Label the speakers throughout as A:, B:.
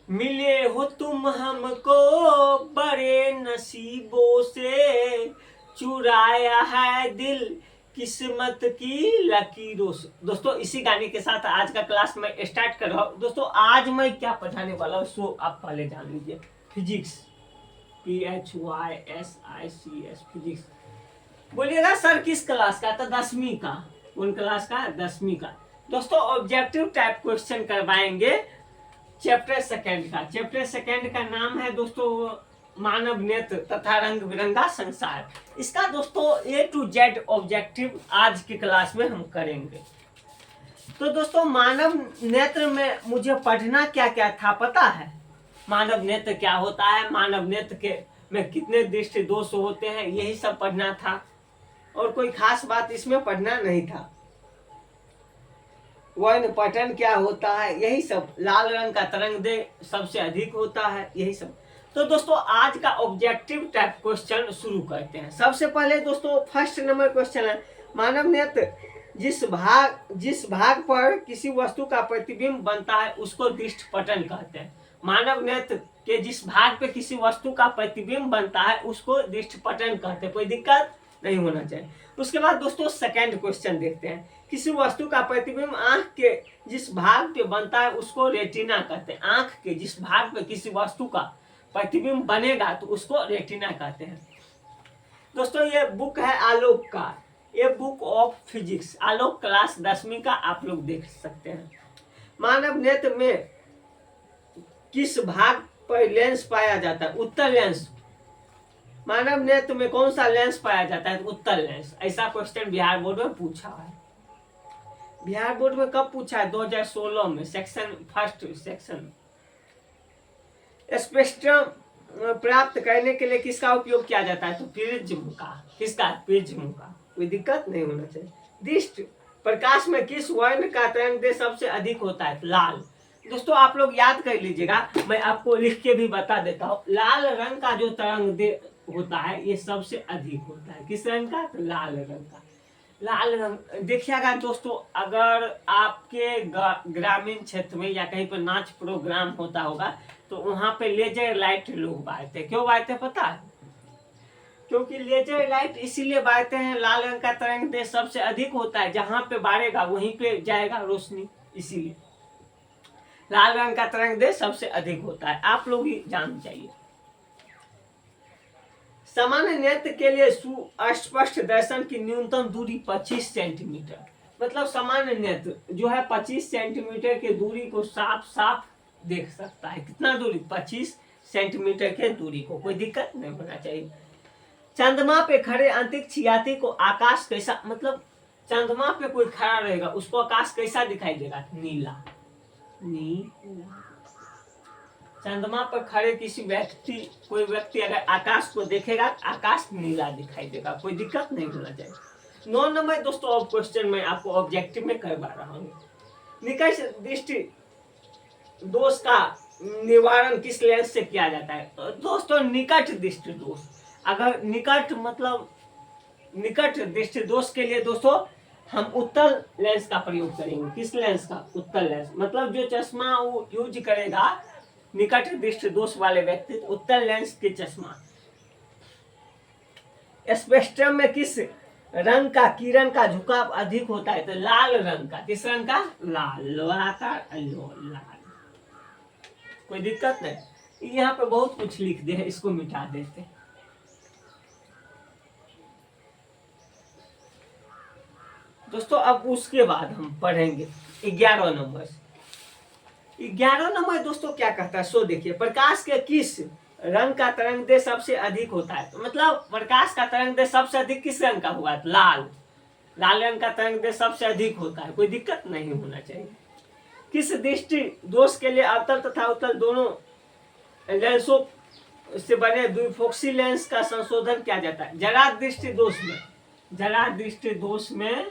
A: मिले हो तुम हमको बड़े नसीबों से, चुराया है दिल किस्मत की लकीरों से। दोस्तों इसी गाने के साथ आज का क्लास मैं स्टार्ट कर रहा हूँ। दोस्तों आज मैं क्या पढ़ाने वाला हूँ सो आप पहले जान लीजिए। Physics, PHYSICS, physics. बोलिएगा सर किस क्लास का? तो 10वीं का। कौन क्लास का? 10वीं का। दोस्तों ऑब्जेक्टिव टाइप क्वेश्चन करवाएंगे चैप्टर सेकंड का। चैप्टर सेकंड का नाम है दोस्तों मानव नेत्र तथा रंग बिरंगा संसार। इसका दोस्तों A to Z ऑब्जेक्टिव आज की क्लास में हम करेंगे। तो दोस्तों मानव नेत्र में मुझे पढ़ना क्या क्या था पता है? मानव नेत्र क्या होता है, मानव नेत्र के में कितने दृष्टि दोष होते हैं, यही सब पढ़ना था और कोई खास बात इसमें पढ़ना नहीं था। वर्ण पठन क्या होता है, यही सब। लाल रंग का तरंग दे सबसे अधिक होता है, यही सब। तो दोस्तों आज का ऑब्जेक्टिव टाइप क्वेश्चन शुरू करते हैं। सबसे पहले दोस्तों फर्स्ट नंबर क्वेश्चन है, मानव नेत्र जिस भाग पर किसी वस्तु का प्रतिबिंब बनता है उसको दृष्टिपटल कहते हैं। मानव नेत्र के जिस भाग पे किसी वस्तु का प्रतिबिंब बनता है उसको दृष्टिपटल कहते हैं। कोई दिक्कत नहीं होना चाहिए। उसके बाद दोस्तों सेकंड क्वेश्चन देखते हैं, किसी वस्तु का प्रतिबिंब आंख के जिस भाग पे बनता है उसको रेटिना कहते हैं। आंख के जिस भाग पे किसी वस्तु का प्रतिबिंब बनेगा तो उसको रेटिना कहते हैं। दोस्तों ये बुक है आलोक का, ये book of physics, Alok class 10वीं का आप लोग देख सकते हैं। मानव नेत्र में किस भाग पर लेंस पाया जाता है? उत्तल लेंस। मानव नेत्र में कौन सा लेंस पाया जाता है? उत्तल लेंस। ऐसा क्वेश्चन बिहार बोर्ड में पूछा है। बिहार बोर्ड में कब पूछा है? 2016 में, सेक्शन फर्स्ट सेक्शन। स्पेक्ट्रम प्राप्त करने के लिए किसका उपयोग किया जाता है? तो प्रिज्म का। किसका? प्रिज्म का। कोई दिक्कत नहीं होना चाहिए। दृष्टि प्रकाश में किस वर्ण का तरंग दैर्ध्य सबसे अधिक होता है? लाल। दोस्तों आप लोग याद कर लीजिएगा, मैं आपको लिख के भी बता देता हूँ। लाल रंग का जो तरंग दैर्ध्य होता है ये सबसे अधिक होता है। किस रंग का? तो लाल रंग का। लाल रंग देखिएगा दोस्तों, अगर आपके ग्रामीण क्षेत्र में या कहीं पर नाच प्रोग्राम होता होगा तो वहां पे लेजर लाइट लोग बारते। क्यों बारते पता है? क्योंकि लेजर लाइट इसीलिए बारते हैं, लाल रंग का तरंग दैर्ध्य सबसे अधिक होता है, जहां पे बारेगा वहीं पे जाएगा रोशनी, इसीलिए लाल रंग का तरंग दैर्ध्य सबसे अधिक होता है। आप लोग ही जान चाहिए। सामान्य नेत्र के लिए अस्पष्ट दर्शन की न्यूनतम दूरी 25 सेंटीमीटर। मतलब सामान्य नेत्र जो है 25 सेंटीमीटर की दूरी को साफ साफ देख सकता है। कितना दूरी? 25 सेंटीमीटर के दूरी को। कोई दिक्कत नहीं होना चाहिए। चंद्रमा पे खड़े अंतरिक्ष यात्री को आकाश कैसा, मतलब चंद्रमा पे कोई खड़ा रहेगा उसको आकाश कैसा दिखाई देगा? नीला। नीला। चंद्रमा पर खड़े कोई व्यक्ति अगर आकाश को देखेगा आकाश नीला दिखाई देगा। कोई दिक्कत नहीं होना चाहिए। 9 नंबर दोस्तों ऑफ क्वेश्चन में आपको ऑब्जेक्टिव में करवा रहा हूँ। निकट दृष्टि दोष का निवारण किस लेंस से किया जाता है? तो दोस्तों निकट दृष्टि दोष, अगर निकट मतलब निकट दृष्टि दोष के लिए दोस्तों हम उत्तल लेंस का प्रयोग करेंगे। किस लेंस का? उत्तल लेंस। मतलब जो चश्मा वो यूज करेगा निकट दृष्टि दोष वाले व्यक्ति उत्तल लेंस के चश्मा। स्पेक्ट्रम में किस रंग का किरण का झुकाव अधिक होता है? तो लाल रंग का। किस रंग का? लाल। लाल। कोई दिक्कत नहीं। यहाँ पे बहुत कुछ लिख दे है, इसको मिटा देते। दोस्तों अब उसके बाद हम पढ़ेंगे 11 नंबर। 11 नंबर दोस्तों क्या कहता है सो देखिए, प्रकाश के किस रंग का तरंग दैर्ध्य सबसे अधिक होता है? तो मतलब प्रकाश का तरंग दैर्ध्य सबसे अधिक किस रंग का हुआ? तो लाल। लाल रंग का तरंग दैर्ध्य सबसे अधिक होता है। कोई दिक्कत नहीं होना चाहिए। किस दृष्टि दोष के लिए अवतल तथा उत्तल दोनों लेंसों से बने द्विफोक्सी लेंस का संशोधन किया जाता है? जरा दृष्टि दोष में, जरा दृष्टि दोष में,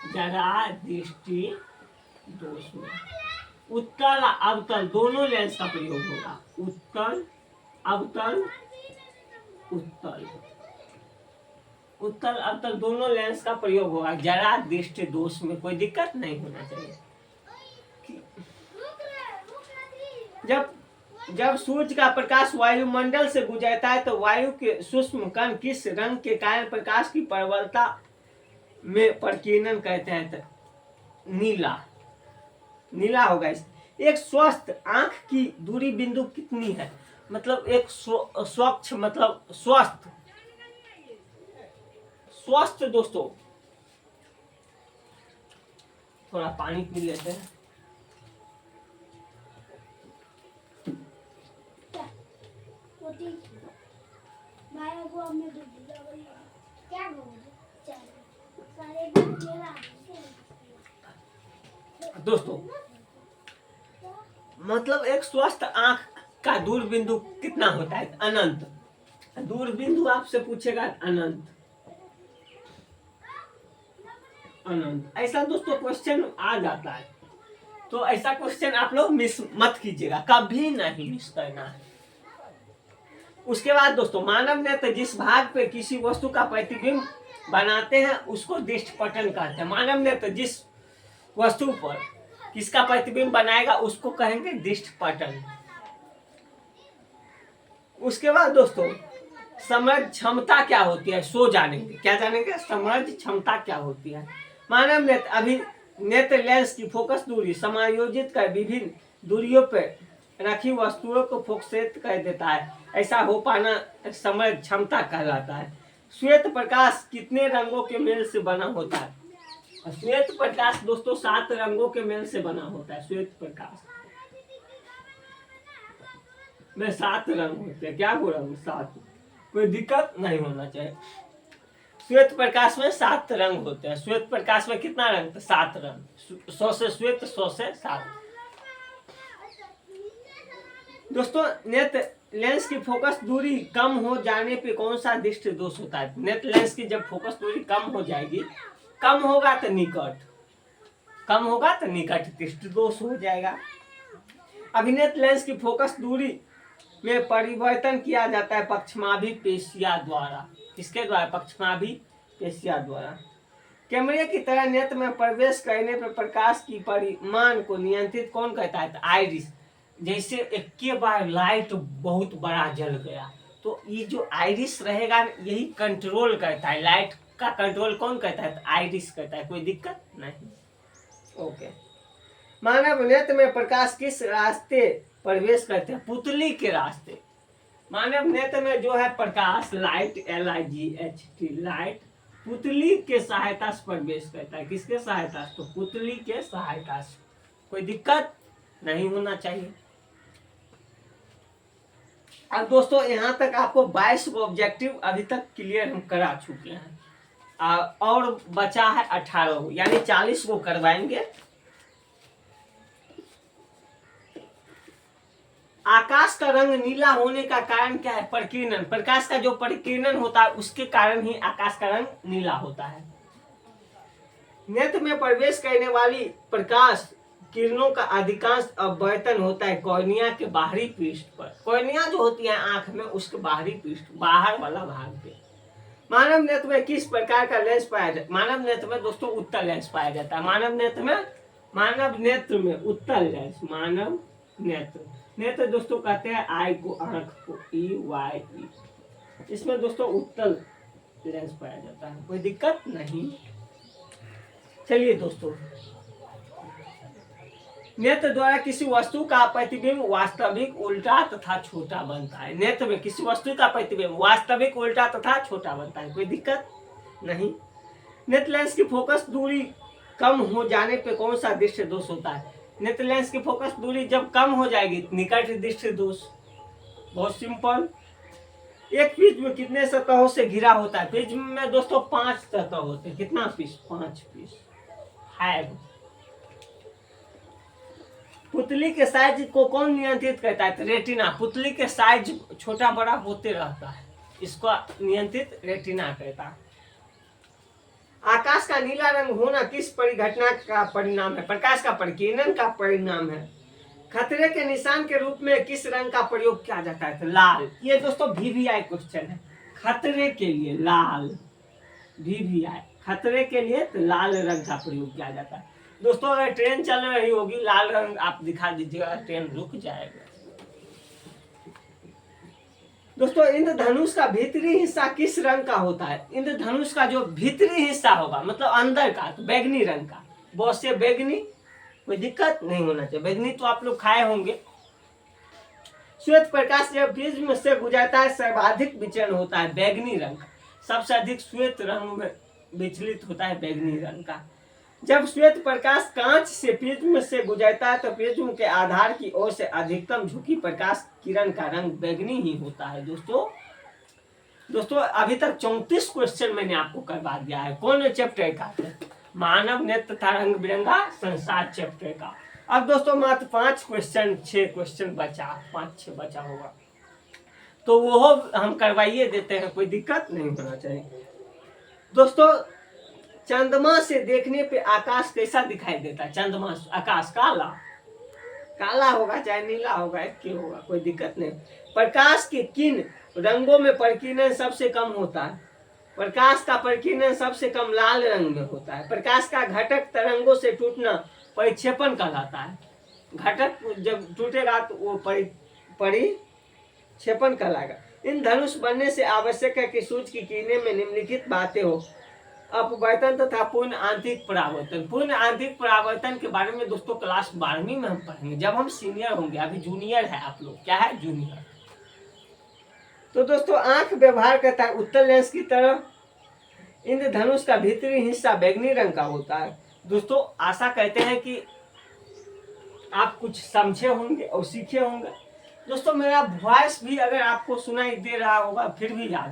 A: जरा दृष्टि दोष में उत्तल अवतल दोनों लेंस का प्रयोग होगा। उत्तल अवतल, उत्तल उत्तल अवतल दोनों लेंस का प्रयोग होगा जरा दृष्टि दोष में। कोई दिक्कत नहीं होना चाहिए। जब जब सूर्य का प्रकाश वायुमंडल से गुजरता है तो वायु के सूक्ष्म कण किस रंग के कारण प्रकाश की प्रबलता में प्रकीर्णन कहते हैं? तो नीला, नीला होगा। इस एक स्वस्थ आंख की दूरी बिंदु कितनी है? मतलब एक स्वच्छ मतलब स्वस्थ, स्वस्थ दोस्तों, थोड़ा पानी पी लेते हैं। दोस्तों मतलब एक स्वस्थ आंख का दूर बिंदु कितना होता है? अनंत। दूर बिंदु आपसे पूछेगा अनंत, अनंत। ऐसा दोस्तों क्वेश्चन आ जाता है, तो ऐसा क्वेश्चन आप लोग मिस मत कीजिएगा, कभी नहीं मिस करना है। उसके बाद दोस्तों मानव नेत्र जिस भाग पे किसी वस्तु का प्रतिबिंब बनाते हैं उसको दृष्टिपटल कहते हैं। मानव नेत्र जिस वस्तु पर किसका प्रतिबिंब बनाएगा उसको कहेंगे दृष्टिपटल। उसके बाद दोस्तों समझ क्षमता क्या होती है, सो जानेंगे। क्या जानेंगे? समझ क्षमता क्या होती है। मानव नेत्र अभी नेत्र लेंस की फोकस दूरी समायोजित कर विभिन्न दूरियों पर रखी वस्तुओं को फोकसित कर देता है। ऐसा हो पाना समझ क्षमता कहलाता है। श्वेत प्रकाश कितने रंगों के मेल से बना होता है? श्वेत प्रकाश दोस्तों 7 रंगों के मेल से बना होता है। श्वेत प्रकाश में 7 रंग होते हैं। क्या बोल रहा हूँ? 7, कोई दिक्कत नहीं होना चाहिए। श्वेत प्रकाश में 7 रंग होते हैं। श्वेत प्रकाश में कितना रंग? तो 7 रंग। 100 से श्वेत, 100 से 7। दोस्तों नेत्र लेंस की फोकस दूरी कम हो जाने पे कौन सा दृष्टि दोष होता है? नेत्र लेंस की जब फोकस दूरी कम हो जाएगी, कम होगा तो निकट, कम होगा तो निकट दृष्टि दोष हो जाएगा। अभिनेत्र लेंस की फोकस दूरी में परिवर्तन किया जाता है पक्षमाभि पेशिया द्वारा। किसके द्वारा? पक्षमाभि पेशिया द्वारा। कैमरे की तरह नेत्र में प्रवेश करने पर प्रकाश की परिमाण को नियंत्रित कौन करता है? आइरिस। जैसे एक बार लाइट बहुत बड़ा जल गया तो ये जो आइरिस रहेगा यही कंट्रोल करता है। लाइट का कंट्रोल कौन करता है? आइरिस करता है। कोई दिक्कत नहीं। ओके। मानव नेत्र में प्रकाश किस रास्ते प्रवेश करते हैं? पुतली के रास्ते। मानव नेत्र में जो है प्रकाश लाइट, LIGHT लाइट पुतली के सहायता से प्रवेश करता है। किसके सहायता से? तो पुतली के सहायता से। कोई दिक्कत नहीं होना चाहिए। अब दोस्तों यहाँ तक आपको 22 ऑब्जेक्टिव अभी तक क्लियर हम करा चुके हैं और बचा है 18, यानी 40 को करवाएंगे। आकाश का रंग नीला होने का कारण क्या है? प्रकीर्णन। प्रकाश का जो प्रकीर्णन होता है उसके कारण ही आकाश का रंग नीला होता है। नेत्र में प्रवेश करने वाली प्रकाश किरणों का अधिकांश अपवर्तन होता है कॉर्निया के बाहरी पृष्ठ पर। कॉर्निया जो होती है आंख में उसके बाहरी पृष्ठ, बाहर वाला भाग पे। मानव नेत्र में किस प्रकार का लेंस पाया जाता है? मानव नेत्र में दोस्तों उत्तल लेंस पाया जाता है। मानव नेत्र में उत्तल लेंस। मानव नेत्र दोस्तों कहते हैं आई को, आंख को, EYE। इसमें दोस्तों उत्तल लेंस पाया जाता है। कोई दिक्कत नहीं। चलिए दोस्तों, नेत्र द्वारा किसी वस्तु का प्रतिबिंब वास्तविक, उल्टा तथा छोटा बनता है। नेत्र में किसी वस्तु का प्रतिबिंब वास्तविक, उल्टा तथा छोटा बनता है। कोई दिक्कत नहीं। नेत्र लेंस की फोकस दूरी कम हो जाने पे कौन सा दृष्टि दोष होता है? नेत्र लेंस की फोकस दूरी जब कम हो जाएगी निकट दृष्टि दोष। बहुत सिंपल। एक प्रिज्म कितने सतहों से घिरा होता है? प्रिज्म में दोस्तों 5 सतह होते हैं। कितना पीस? 5 पीस है। पुतली के साइज को कौन नियंत्रित करता है? रेटिना। पुतली के साइज छोटा बड़ा होते रहता है, इसको नियंत्रित रेटिना करता है। आकाश का नीला रंग होना किस परिघटना का परिणाम है? प्रकाश का प्रकीर्णन का परिणाम है। खतरे के निशान के रूप में किस रंग का प्रयोग किया जाता है? तो लाल। ये दोस्तों VVI क्वेश्चन है। खतरे के लिए लाल, VVI खतरे के लिए तो लाल रंग का प्रयोग किया जाता है। दोस्तों अगर ट्रेन चल रही होगी लाल रंग आप दिखा दीजिएगा, ट्रेन रुक जाएगा। दोस्तों इंद्रधनुष का भीतरी हिस्सा किस रंग का होता है? इंद्रधनुष का जो भीतरी हिस्सा होगा मतलब अंदर का, तो बैगनी रंग का। बहुत से बैगनी, कोई दिक्कत नहीं होना चाहिए। बैगनी तो आप लोग खाए होंगे। श्वेत प्रकाश जब प्रिज्म से गुजरता है सर्वाधिक विचलन होता है बैगनी रंग का। सबसे अधिक श्वेत रंग में विचलित होता है बैगनी रंग का। जब श्वेत प्रकाश कांच से प्रिज्म से गुजरता है तो प्रिज्म के आधार की ओर से अधिकतम झुकी प्रकाश किरण का रंग बैगनी ही होता है। दोस्तों अभी तक 34 क्वेश्चन मैंने आपको करवा दिया है। कौन चैप्टर का? मानव नेत्र तथा रंग बिरंगा संसार चैप्टर का। अब दोस्तों मात्र 6 क्वेश्चन बचा, 5-6 बचा होगा, तो वो हम करवाइए देते हैं, कोई दिक्कत नहीं होना चाहिए। दोस्तों चंद्रमा से देखने पे आकाश कैसा दिखाई देता है? चंद्रमा आकाश काला होगा, चाहे नीला होगा, क्यों होगा, कोई दिक्कत नहीं। प्रकाश के किन रंगों में प्रकीर्णन सबसे कम होता है? प्रकाश का प्रकीर्णन सबसे कम लाल रंग में होता है। प्रकाश का घटक तरंगों से टूटना परिक्षेपण कहलाता है। घटक जब टूटेगा तो वो परिक्षेपण कहलाएगा। इन धनुष बनने से आवश्यक है कि सूर्य की किरणें में निम्नलिखित बातें हो: अपवर्तन तथा पूर्ण आंतरिक परावर्तन। पूर्ण आंतरिक परावर्तन के बारे में दोस्तों क्लास 12वीं में हम पढ़ेंगे, जब हम सीनियर होंगे। अभी जूनियर है आप लोग। क्या है? जूनियर। तो दोस्तों आंख व्यवहार करता है उत्तल लेंस की तरह। इंद्रधनुष का भीतरी हिस्सा बैगनी रंग का होता है। दोस्तों आशा करते हैं कि आप कुछ समझे होंगे और सीखे होंगे। दोस्तों मेरा वॉइस भी अगर आपको सुनाई दे रहा होगा फिर भी याद